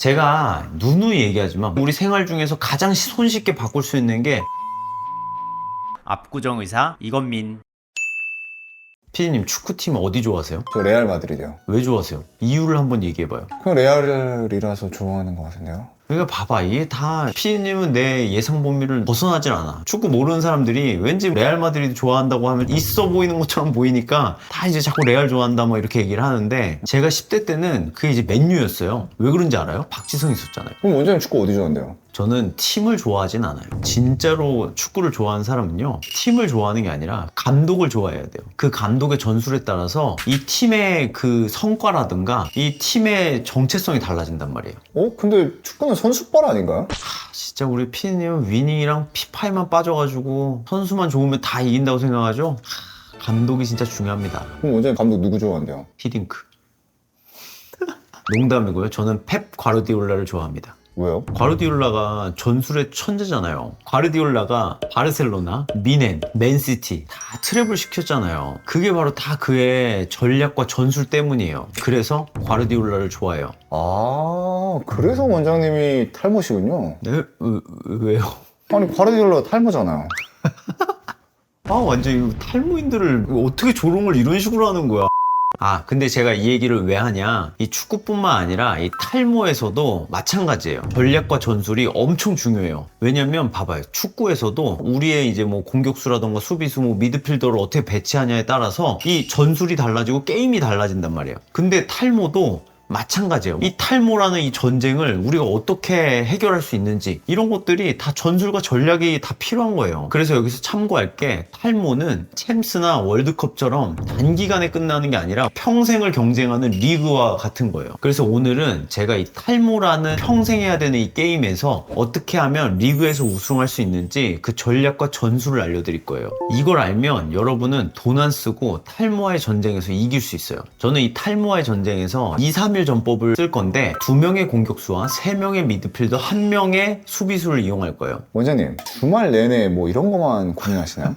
제가 누누이 얘기하지만 우리 생활 중에서 가장 손쉽게 바꿀 수 있는 게 압구정 의사 이건민. 피디님, 축구팀 어디 좋아하세요? 저 레알 마드리드요. 왜 좋아하세요? 이유를 한번 얘기해봐요. 그냥 레알이라서 좋아하는 것 같은데요. 그러니까 봐봐, 이게 다 피디님은 내 예상 범위를 벗어나질 않아. 축구 모르는 사람들이 왠지 레알 마드리드 좋아한다고 하면 있어 보이는 것처럼 보이니까 다 이제 자꾸 레알 좋아한다 뭐 이렇게 얘기를 하는데, 제가 10대 때는 그게 이제 맨유였어요. 왜 그런지 알아요? 박지성 있었잖아요. 그럼 원장님 축구 어디 좋아한대요? 저는 팀을 좋아하진 않아요. 진짜로 축구를 좋아하는 사람은요, 팀을 좋아하는 게 아니라 감독을 좋아해야 돼요. 그 감독의 전술에 따라서 이 팀의 그 성과라든가 이 팀의 정체성이 달라진단 말이에요. 근데 축구는 선수빨 아닌가요? 진짜 우리 피디님은 위닝이랑 피파에만 빠져가지고 선수만 좋으면 다 이긴다고 생각하죠? 감독이 진짜 중요합니다. 그럼 원장님 감독 누구 좋아한대요? 히딩크. 농담이고요. 저는 펩 과르디올라를 좋아합니다. 왜요? 과르디올라가 전술의 천재잖아요. 과르디올라가 바르셀로나, 미넨, 맨시티 다 트래블 시켰잖아요. 그게 바로 다 그의 전략과 전술 때문이에요. 그래서 과르디올라를 좋아해요. 그래서 원장님이 탈모시군요. 네? 왜요? 아니 과르디올라 탈모잖아요. 완전 이거 탈모인들을 어떻게 조롱을 이런 식으로 하는 거야. 근데 제가 이 얘기를 왜 하냐, 이 축구뿐만 아니라 이 탈모에서도 마찬가지예요. 전략과 전술이 엄청 중요해요. 왜냐면 봐봐요, 축구에서도 우리의 이제 뭐 공격수라던가 수비수, 뭐 미드필더를 어떻게 배치하냐에 따라서 이 전술이 달라지고 게임이 달라진단 말이에요. 근데 탈모도 마찬가지예요. 이 탈모라는 이 전쟁을 우리가 어떻게 해결할 수 있는지, 이런 것들이 다 전술과 전략이 다 필요한 거예요. 그래서 여기서 참고할 게, 탈모는 챔스나 월드컵처럼 단기간에 끝나는 게 아니라 평생을 경쟁하는 리그와 같은 거예요. 그래서 오늘은 제가 이 탈모라는 평생 해야 되는 이 게임에서 어떻게 하면 리그에서 우승할 수 있는지 그 전략과 전술을 알려드릴 거예요. 이걸 알면 여러분은 돈 안 쓰고 탈모와의 전쟁에서 이길 수 있어요. 저는 이 탈모와의 전쟁에서 2-3일 전법을 쓸 건데, 2명의 공격수와 3명의 미드필더, 1명의 수비수를 이용할 거예요. 원장님 주말 내내 뭐 이런 것만 고민하시나요?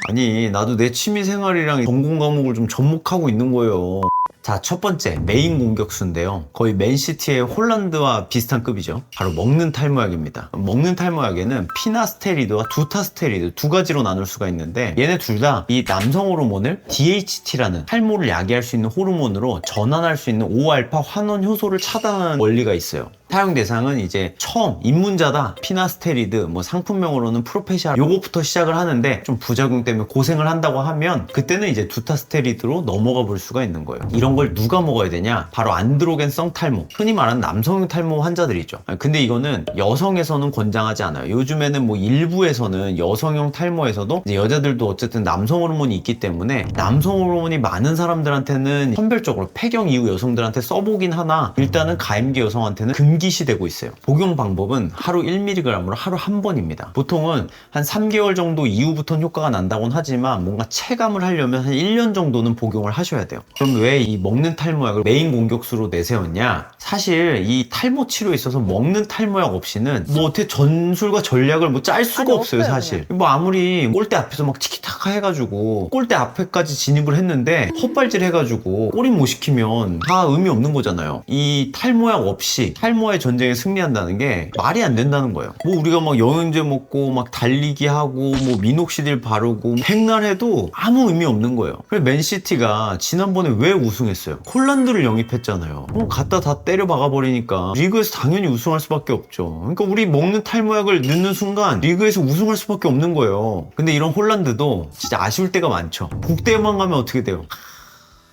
아니, 나도 내 취미생활이랑 전공 과목을 좀 접목하고 있는 거예요. 자, 첫 번째 메인 공격수인데요, 거의 맨시티의 홀란드와 비슷한 급이죠. 바로 먹는 탈모약입니다. 먹는 탈모약에는 피나스테리드와 두타스테리드 두 가지로 나눌 수가 있는데, 얘네 둘 다 이 남성 호르몬을 DHT라는 탈모를 야기할 수 있는 호르몬으로 전환할 수 있는 5알파 환원 효소를 차단하는 원리가 있어요. 사용 대상은 이제 처음 입문자다, 피나스테리드, 뭐 상품명으로는 프로페시아, 요거부터 시작을 하는데 좀 부작용 때문에 고생을 한다고 하면 그때는 이제 두타스테리드로 넘어가 볼 수가 있는 거예요. 이런 걸 누가 먹어야 되냐? 바로 안드로겐성 탈모, 흔히 말하는 남성형 탈모 환자들이죠. 근데 이거는 여성에서는 권장하지 않아요. 요즘에는 뭐 일부에서는 여성형 탈모에서도 이제 여자들도 어쨌든 남성 호르몬이 있기 때문에 남성 호르몬이 많은 사람들한테는 선별적으로 폐경 이후 여성들한테 써보긴 하나, 일단은 가임기 여성한테는 금기시되고 있어요. 복용 방법은 하루 1mg으로 하루 한 번입니다. 보통은 한 3개월 정도 이후부터는 효과가 난다고는 하지만 뭔가 체감을 하려면 한 1년 정도는 복용을 하셔야 돼요. 그럼 왜 이 먹는 탈모약을 메인 공격수로 내세웠냐? 사실 이 탈모 치료에 있어서 먹는 탈모약 없이는 뭐 어떻게 전술과 전략을 뭐 짤 수가 없어요, 사실. 뭐 아무리 골대 앞에서 막 티키타카 해가지고 골대 앞에까지 진입을 했는데 헛발질 해가지고 골이 못 시키면 다 의미 없는 거잖아요. 이 탈모약 없이 탈모의 전쟁에 승리한다는 게 말이 안 된다는 거예요. 뭐 우리가 막 영양제 먹고 막 달리기 하고 뭐 미녹시딜 바르고 백날 해도 아무 의미 없는 거예요. 그래서 맨시티가 지난번에 왜 우승했어요? 홀란드를 영입했잖아요. 갖다 다 때려 박아버리니까 리그에서 당연히 우승할 수밖에 없죠. 그러니까 우리 먹는 탈모약을 넣는 순간 리그에서 우승할 수밖에 없는 거예요. 근데 이런 홀란드도 진짜 아쉬울 때가 많죠. 국대에만 가면 어떻게 돼요?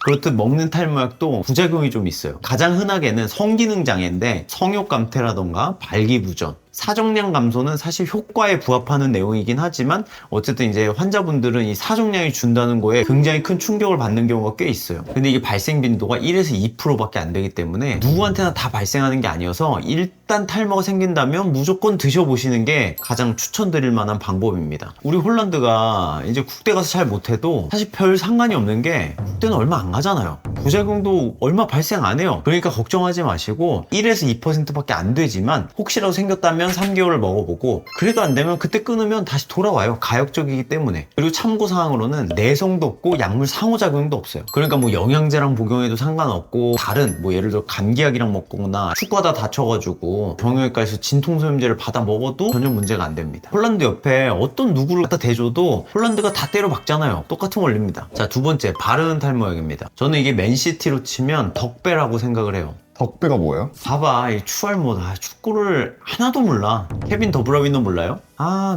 그렇듯 먹는 탈모약도 부작용이 좀 있어요. 가장 흔하게는 성기능 장애인데, 성욕 감퇴라던가 발기부전, 사정량 감소는 사실 효과에 부합하는 내용이긴 하지만 어쨌든 이제 환자분들은 이 사정량이 준다는 거에 굉장히 큰 충격을 받는 경우가 꽤 있어요. 근데 이게 발생 빈도가 1에서 2%밖에 안 되기 때문에 누구한테나 다 발생하는 게 아니어서 일단 탈모가 생긴다면 무조건 드셔보시는 게 가장 추천드릴 만한 방법입니다. 우리 홀란드가 이제 국대 가서 잘 못해도 사실 별 상관이 없는 게, 국대는 얼마 안 가잖아요. 부작용도 얼마 발생 안 해요. 그러니까 걱정하지 마시고 1에서 2%밖에 안 되지만 혹시라도 생겼다면 일단 3개월을 먹어보고 그래도 안 되면 그때 끊으면 다시 돌아와요. 가역적이기 때문에. 그리고 참고사항으로는 내성도 없고 약물 상호작용도 없어요. 그러니까 뭐 영양제랑 복용해도 상관없고 다른 뭐 예를 들어 감기약이랑 먹거나 축구하다 다쳐가지고 병원에까지 진통소염제를 받아 먹어도 전혀 문제가 안 됩니다. 홀란드 옆에 어떤 누구를 갖다 대줘도 홀란드가 다 때려 박잖아요. 똑같은 원리입니다. 자, 두 번째 바르는 탈모약입니다. 저는 이게 맨시티로 치면 덕배라고 생각을 해요. 덕배가 뭐예요? 봐봐, 이 추알못, 축구를 하나도 몰라. 케빈 더브라윈도 몰라요?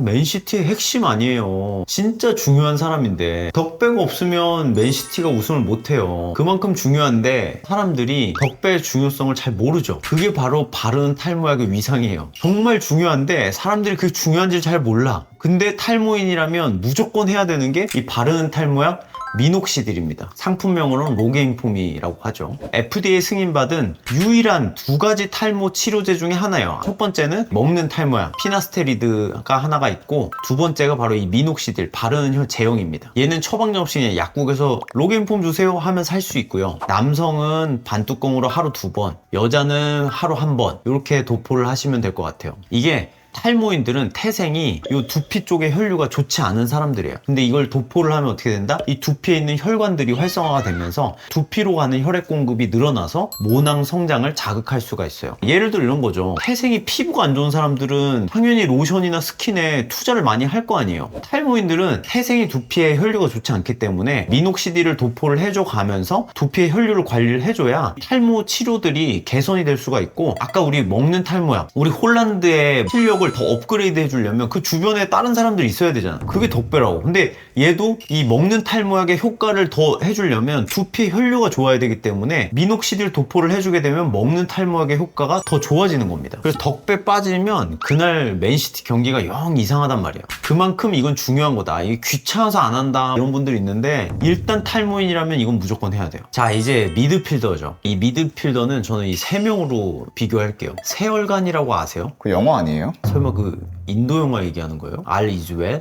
맨시티의 핵심 아니에요. 진짜 중요한 사람인데 덕배가 없으면 맨시티가 우승을 못해요. 그만큼 중요한데 사람들이 덕배의 중요성을 잘 모르죠. 그게 바로 바르는 탈모약의 위상이에요. 정말 중요한데 사람들이 그게 중요한지를 잘 몰라. 근데 탈모인이라면 무조건 해야 되는 게 이 바르는 탈모약 미녹시딜입니다. 상품명으로는 로게인폼이라고 하죠. FDA 승인받은 유일한 두 가지 탈모 치료제 중에 하나예요. 첫 번째는 먹는 탈모약 피나스테리드가 하나가 있고, 두 번째가 바로 이 미녹시딜 바르는 제형입니다. 얘는 처방전 없이 그냥 약국에서 로게인폼 주세요 하면 살 수 있고요. 남성은 반뚜껑으로 하루 2번, 여자는 하루 1번 이렇게 도포를 하시면 될 것 같아요. 이게 탈모인들은 태생이 이 두피 쪽에 혈류가 좋지 않은 사람들이에요. 근데 이걸 도포를 하면 어떻게 된다? 이 두피에 있는 혈관들이 활성화가 되면서 두피로 가는 혈액 공급이 늘어나서 모낭 성장을 자극할 수가 있어요. 예를 들어 이런 거죠. 태생이 피부가 안 좋은 사람들은 당연히 로션이나 스킨에 투자를 많이 할 거 아니에요. 탈모인들은 태생이 두피에 혈류가 좋지 않기 때문에 미녹시딜을 도포를 해줘 가면서 두피의 혈류를 관리를 해줘야 탈모 치료들이 개선이 될 수가 있고, 아까 우리 먹는 탈모약, 우리 홀란드의 실력 더 업그레이드 해주려면 그 주변에 다른 사람들이 있어야 되잖아. 그게 덕배라고. 근데 얘도 이 먹는 탈모약의 효과를 더 해주려면 두피의 혈류가 좋아야 되기 때문에 미녹시딜 도포를 해주게 되면 먹는 탈모약의 효과가 더 좋아지는 겁니다. 그래서 덕배 빠지면 그날 맨시티 경기가 영 이상하단 말이에요. 그만큼 이건 중요한 거다. 이게 귀찮아서 안 한다 이런 분들이 있는데, 일단 탈모인이라면 이건 무조건 해야 돼요. 자, 이제 미드필더죠. 이 미드필더는 저는 이 3명으로 비교할게요. 세월간이라고 아세요? 그 영화 아니에요? 설마 그 인도 영화 얘기하는 거예요? 알 이즈웰?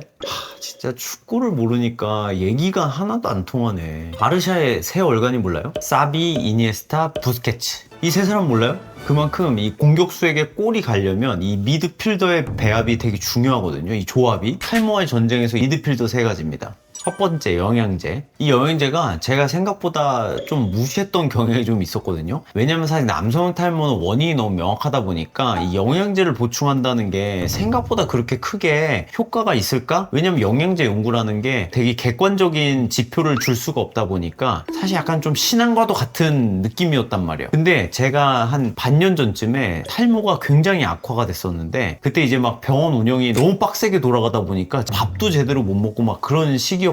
진짜 축구를 모르니까 얘기가 하나도 안 통하네. 바르샤의 세 얼간이 몰라요? 사비, 이니에스타, 부스케츠. 이 세 사람 몰라요? 그만큼 이 공격수에게 골이 가려면 이 미드필더의 배합이 되게 중요하거든요. 이 조합이. 탈모와의 전쟁에서 미드필더 3가지입니다. 첫 번째, 영양제. 이 영양제가 제가 생각보다 좀 무시했던 경향이 좀 있었거든요. 왜냐면 사실 남성 탈모는 원인이 너무 명확하다 보니까 이 영양제를 보충한다는 게 생각보다 그렇게 크게 효과가 있을까? 왜냐면 영양제 연구라는 게 되게 객관적인 지표를 줄 수가 없다 보니까 사실 약간 좀 신앙과도 같은 느낌이었단 말이에요. 근데 제가 한 반년 전쯤에 탈모가 굉장히 악화가 됐었는데, 그때 이제 막 병원 운영이 너무 빡세게 돌아가다 보니까 밥도 제대로 못 먹고 막 그런 시기였거든요.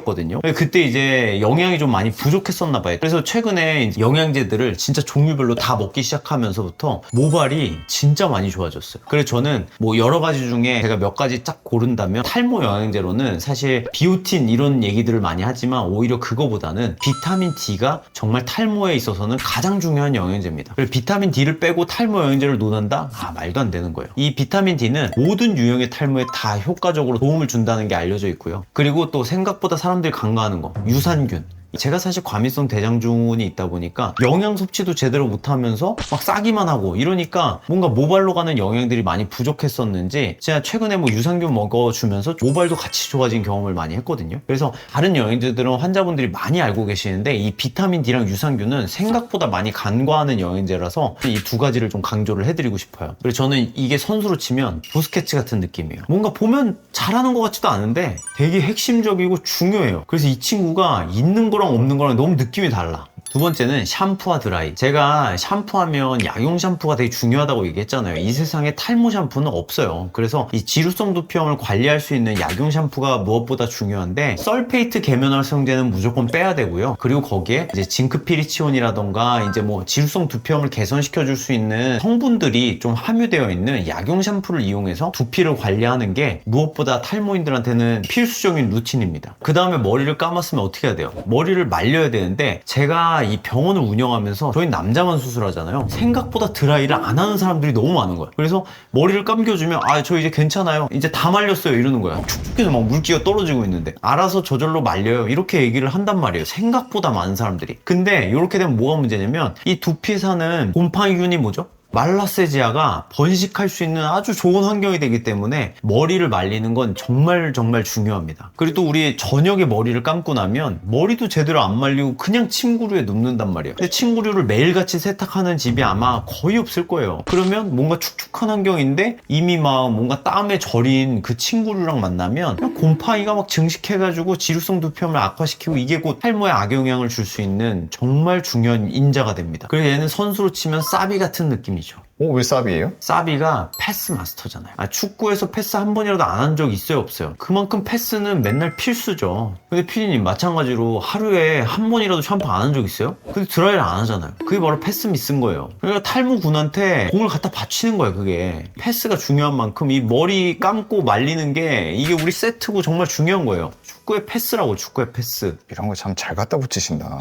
그때 이제 영양이 좀 많이 부족했었나 봐요. 그래서 최근에 영양제들을 진짜 종류별로 다 먹기 시작하면서부터 모발이 진짜 많이 좋아졌어요. 그래서 저는 뭐 여러 가지 중에 제가 몇 가지 딱 고른다면, 탈모 영양제로는 사실 비오틴 이런 얘기들을 많이 하지만 오히려 그거보다는 비타민 D가 정말 탈모에 있어서는 가장 중요한 영양제입니다. 그리고 비타민 D를 빼고 탈모 영양제를 논한다? 말도 안 되는 거예요. 이 비타민 D는 모든 유형의 탈모에 다 효과적으로 도움을 준다는 게 알려져 있고요. 그리고 또 생각보다 사람들이 간과하는 거, 유산균. 제가 사실 과민성 대장증후군이 있다 보니까 영양 섭취도 제대로 못하면서 막 싸기만 하고 이러니까 뭔가 모발로 가는 영양들이 많이 부족했었는지, 제가 최근에 뭐 유산균 먹어주면서 모발도 같이 좋아진 경험을 많이 했거든요. 그래서 다른 영양제들은 환자분들이 많이 알고 계시는데 이 비타민 D랑 유산균은 생각보다 많이 간과하는 영양제라서 이 두 가지를 좀 강조를 해드리고 싶어요. 그래서 저는 이게 선수로 치면 부스케츠 같은 느낌이에요. 뭔가 보면 잘하는 것 같지도 않은데 되게 핵심적이고 중요해요. 그래서 이 친구가 있는 거랑 없는 거랑 너무 느낌이 달라. 두 번째는 샴푸와 드라이. 제가 샴푸하면 약용 샴푸가 되게 중요하다고 얘기했잖아요. 이 세상에 탈모 샴푸는 없어요. 그래서 이 지루성 두피염을 관리할 수 있는 약용 샴푸가 무엇보다 중요한데, 설페이트 계면활성제는 무조건 빼야 되고요. 그리고 거기에 이제 징크피리치온이라던가 이제 뭐 지루성 두피염을 개선시켜 줄 수 있는 성분들이 좀 함유되어 있는 약용 샴푸를 이용해서 두피를 관리하는 게 무엇보다 탈모인들한테는 필수적인 루틴입니다. 그 다음에 머리를 감았으면 어떻게 해야 돼요? 머리를 말려야 되는데, 제가 이 병원을 운영하면서 저희 남자만 수술하잖아요. 생각보다 드라이를 안 하는 사람들이 너무 많은 거야. 그래서 머리를 감겨주면 저 이제 괜찮아요, 이제 다 말렸어요 이러는 거야. 축축해서 막 물기가 떨어지고 있는데 알아서 저절로 말려요 이렇게 얘기를 한단 말이에요. 생각보다 많은 사람들이. 근데 이렇게 되면 뭐가 문제냐면, 이 두피에 사는 곰팡이균이 뭐죠? 말라세지아가 번식할 수 있는 아주 좋은 환경이 되기 때문에 머리를 말리는 건 정말 중요합니다. 그리고 또 우리 저녁에 머리를 감고 나면 머리도 제대로 안 말리고 그냥 침구류에 눕는단 말이에요. 근데 침구류를 매일같이 세탁하는 집이 아마 거의 없을 거예요. 그러면 뭔가 축축한 환경인데 이미 막 뭔가 땀에 절인 그 침구류랑 만나면 그냥 곰팡이가 막 증식해가지고 지루성 두피염을 악화시키고 이게 곧 탈모에 악영향을 줄 수 있는 정말 중요한 인자가 됩니다. 그래서 얘는 선수로 치면 사비 같은 느낌이죠. 왜 쌉이에요? 사비가 패스 마스터잖아요. 축구에서 패스 한 번이라도 안 한 적 있어요, 없어요? 그만큼 패스는 맨날 필수죠. 근데 피디님 마찬가지로 하루에 한 번이라도 샴푸 안 한 적 있어요? 근데 드라이를 안 하잖아요. 그게 바로 패스 미스인 거예요. 그러니까 탈모군한테 공을 갖다 받치는 거예요, 그게. 패스가 중요한 만큼 이 머리 감고 말리는 게 이게 우리 세트고 정말 중요한 거예요. 축구의 패스라고, 축구의 패스. 이런 거 참 잘 갖다 붙이신다.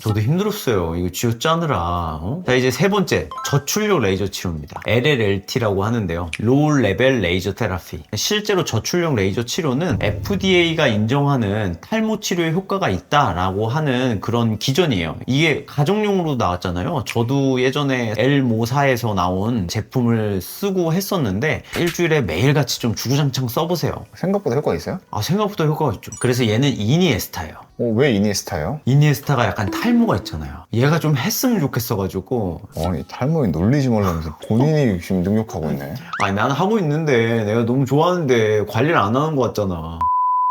저도 힘들었어요. 이거 쥐어짜느라. 자, 이제 세 번째. 저출력 레이저 치료입니다. LLLT라고 하는데요. 로우 레벨 레이저 테라피. 실제로 저출력 레이저 치료는 FDA가 인정하는 탈모 치료에 효과가 있다라고 하는 그런 기전이에요. 이게 가정용으로 나왔잖아요. 저도 예전에 엘모사에서 나온 제품을 쓰고 했었는데 일주일에 매일같이 좀 주구장창 써보세요. 생각보다 효과 있어요? 생각보다 효과가 있죠. 그래서 얘는 이니에스타예요. 왜 이니에스타예요? 이니에스타가 약간 탈모가 있잖아요. 얘가 좀 했으면 좋겠어가지고. 아니 탈모에 놀리지 말라면서 본인이 지금 능욕하고 있네. 아니 나는 하고 있는데 내가 너무 좋아하는데 관리를 안 하는 것 같잖아.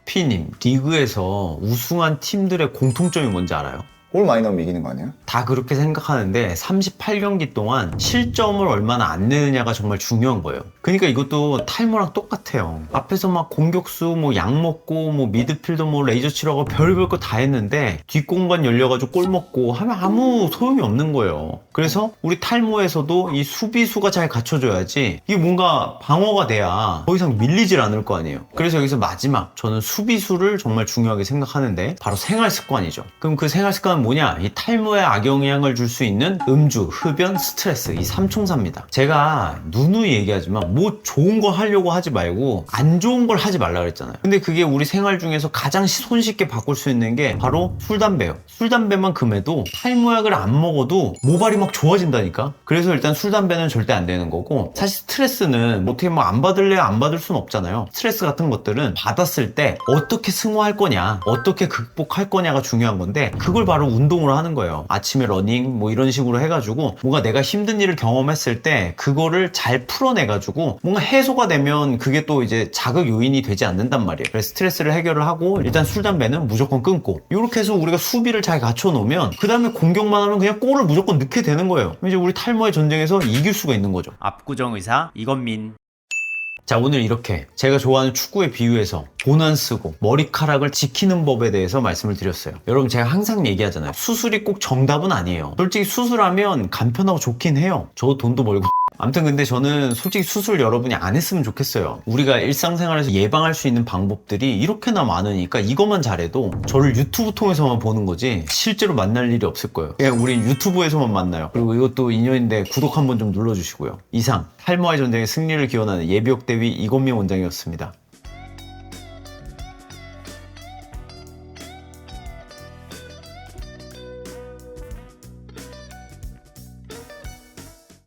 피님, 리그에서 우승한 팀들의 공통점이 뭔지 알아요? 골 많이 넣으면 이기는 거 아니에요? 다 그렇게 생각하는데 38경기 동안 실점을 얼마나 안 내느냐가 정말 중요한 거예요. 그러니까 이것도 탈모랑 똑같아요. 앞에서 막 공격수 뭐 약 먹고 뭐 미드필더 뭐 레이저 치료하고 별별 거 다 했는데 뒷공간 열려가지고 골 먹고 하면 아무 소용이 없는 거예요. 그래서 우리 탈모에서도 이 수비수가 잘 갖춰줘야지 이게 뭔가 방어가 돼야 더 이상 밀리질 않을 거 아니에요. 그래서 여기서 마지막 저는 수비수를 정말 중요하게 생각하는데 바로 생활 습관이죠. 그럼 그 생활 습관은 뭐냐? 이 탈모에 악영향을 줄 수 있는 음주, 흡연, 스트레스 이 삼총사입니다. 제가 누누이 얘기하지만 뭐 좋은 거 하려고 하지 말고 안 좋은 걸 하지 말라 그랬잖아요. 근데 그게 우리 생활 중에서 가장 손쉽게 바꿀 수 있는 게 바로 술, 담배예요. 술, 담배만 금해도 탈모약을 안 먹어도 모발이 막 좋아진다니까. 그래서 일단 술, 담배는 절대 안 되는 거고 사실 스트레스는 어떻게 뭐 안 받을래 안 받을 순 없잖아요. 스트레스 같은 것들은 받았을 때 어떻게 승화할 거냐 어떻게 극복할 거냐가 중요한 건데 그걸 바로 운동으로 하는 거예요. 아침에 러닝 뭐 이런 식으로 해가지고 뭔가 내가 힘든 일을 경험했을 때 그거를 잘 풀어내가지고 뭔가 해소가 되면 그게 또 이제 자극 요인이 되지 않는단 말이에요. 그래서 스트레스를 해결을 하고 일단 술, 담배는 무조건 끊고 이렇게 해서 우리가 수비를 잘 갖춰놓으면 그 다음에 공격만 하면 그냥 골을 무조건 넣게 되는 거예요. 이제 우리 탈모의 전쟁에서 이길 수가 있는 거죠. 압구정 의사 이건민. 자, 오늘 이렇게 제가 좋아하는 축구에 비유해서 돈 안 쓰고 머리카락을 지키는 법에 대해서 말씀을 드렸어요. 여러분 제가 항상 얘기하잖아요. 수술이 꼭 정답은 아니에요. 솔직히 수술하면 간편하고 좋긴 해요. 저도 돈도 벌고 아무튼 근데 저는 솔직히 수술 여러분이 안 했으면 좋겠어요. 우리가 일상생활에서 예방할 수 있는 방법들이 이렇게나 많으니까 이것만 잘해도 저를 유튜브 통해서만 보는 거지 실제로 만날 일이 없을 거예요. 그냥 우리 유튜브에서만 만나요. 그리고 이것도 인연인데 구독 한번 좀 눌러주시고요. 이상 탈모와의 전쟁의 승리를 기원하는 예비역 대위 이건민 원장이었습니다.